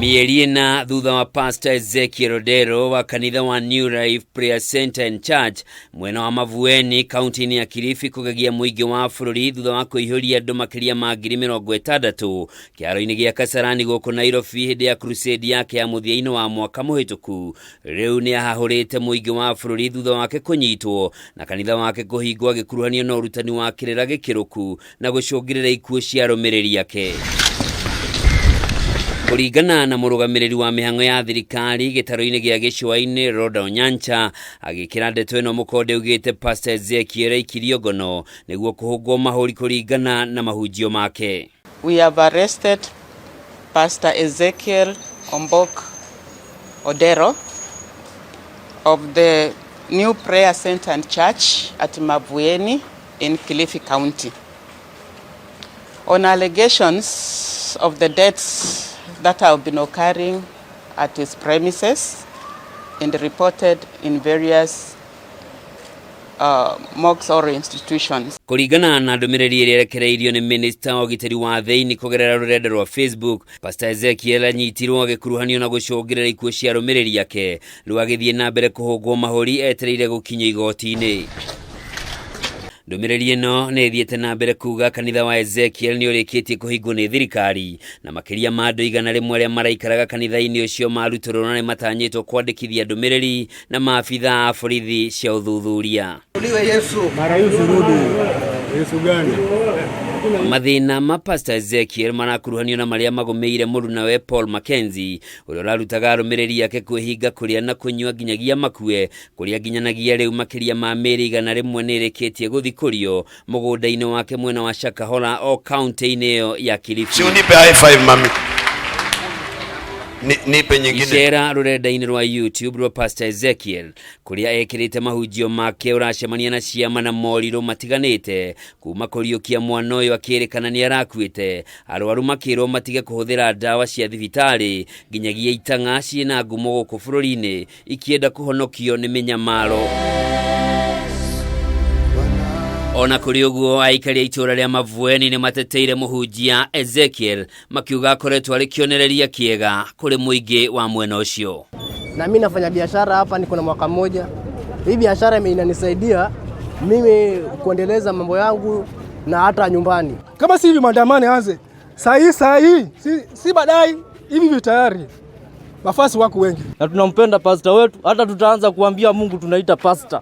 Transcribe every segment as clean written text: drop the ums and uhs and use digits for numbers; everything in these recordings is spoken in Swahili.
Mieri na thutha wa Pastor Ezekiel Odero wa kanitha wa New Life Prayer Center and Church mwena wa Mavueni kaunti ya Kilifi kugagia muingi wa bururi thutha wa kuihuria andu makiria ma 60,000 kiaro-ini gia Kasarani goko Nairobi hindi ya crusade yake ya muthiaini wa mwaka muhituku. Riu ni ahahurite muingi wa bururi thutha wake kunyitwo na kanitha wake kũhingwo agikuruhanio na urutani wa kirera gikiruku na gucungirira ikuo cia arumiriri yake. Kuringana na murugamiriri wa mihango ya thirikari gitaro-ini gia Gicũa-ini Roda Onyancha agikira ndeto ino mukonde ugite Pastor Ezekiel aikirio ngono niguo kuhungwo mahuri kuringana na mahunjio make. We have arrested Pastor Ezekiel Odero of the New Prayer Center and Church at Mavueni in Kilifi County on allegations of the deaths that have been occurring at his premises and reported in various mosques or institutions. Kuringana na ndumiriri iria yerekereirio ni minister wa giteri wa thiini kugerera rurenda rwa Facebook, Pastor Ezekiel anyitirwo agikuruhanio na gucungirira ikuo cia arumiriri yake rwagithie na mbere kuhungwo mahuri etereire gukinya igoti-ini. Ndumiriri ino ni thiete na mbere kuga kanitha wa Ezekiel ni urikitie kuhingwo ni thirikari na makiria ma andu 100 aria maraikaraga kanitha-ini ucio maruturwo na matanyitwo kwandikithia ndumiriri na maabitha a borithi cia uthuthuria. Yesu gani? Mathina ma Pastor Ezekiel marakuruhanio na maria magomeire muruna we Paul Mackenzie uria urarutaga arumiriri yake kwihinga kuria na kunywa nginyagia makue kuria nginyanagia riu makiria ma meri 100 ni irikitie guthikurio mugunda-ini wake mwena wa Shakahola o county-ini iyo ya Kilifi. Si unipe high five mami. Nipe nyingine. Ishera rurenda-ini rwa YouTube rwa Pastor Ezekiel kuria ekirite mahunjio make uracemania na ciama na moriro matiganite kuma kuriukia mwana uyu akirikana ni arakuite arwaru makirwo matige kuhuthira dawa cia thibitari nginyagia itanga ciina ngumo guku bururi-ini ikienda kuhonokio ni minyamaro. Ona kuri uguo aikari itura ria Mavueni ni mateteire muhunjia Ezekiel makiuga akoretwo ari kionereria kiega kuri muingi wa mwena ucio. Na mimi nafanya biashara hapa, niko na mwaka mmoja. Hii biashara inanisaidia mimi kuendeleza mambo yangu na hata nyumbani. Kama si hivi maandamano anze sahi si baadaye hivi tayari mafasi wako wengi. Na tunampenda pastor wetu, hata tutaanza kuambia Mungu tunaita pastor.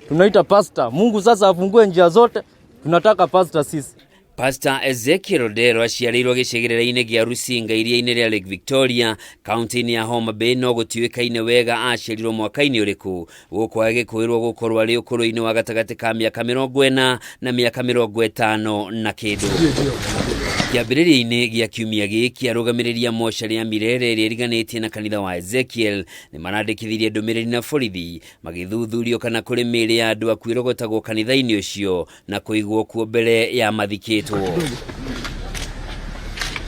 Tunaita pastor. Mungu sasa afungue njia zote. Tunataka pastor sisi. Pastor Ezekiel Odero aciarirwo gicigirira-ini gia Rusinga iria-ini ria Lake Victoria county-ini ya Homa Bay no gutiwikaine wega aciarirwo mwaka-ini uriku guko agikuirwo gukorwo ari ukuru-ini wa gatagati ka miaka 40 na miaka 50 na kindu. Kiambĩrĩria-inĩ gia kiumia gĩkĩ arũgamĩrĩria mocarĩ ya mirere iria iriganĩtie na kanitha wa Ezekiel ni marandĩkithirie ndũmĩrĩri na borithi magĩthuthurio kana kũrĩ mĩĩrĩ ya andũ akuĩrogotagwo kanitha-inĩ ũcio na kũigwo kuo mbere ya mathikĩtwo.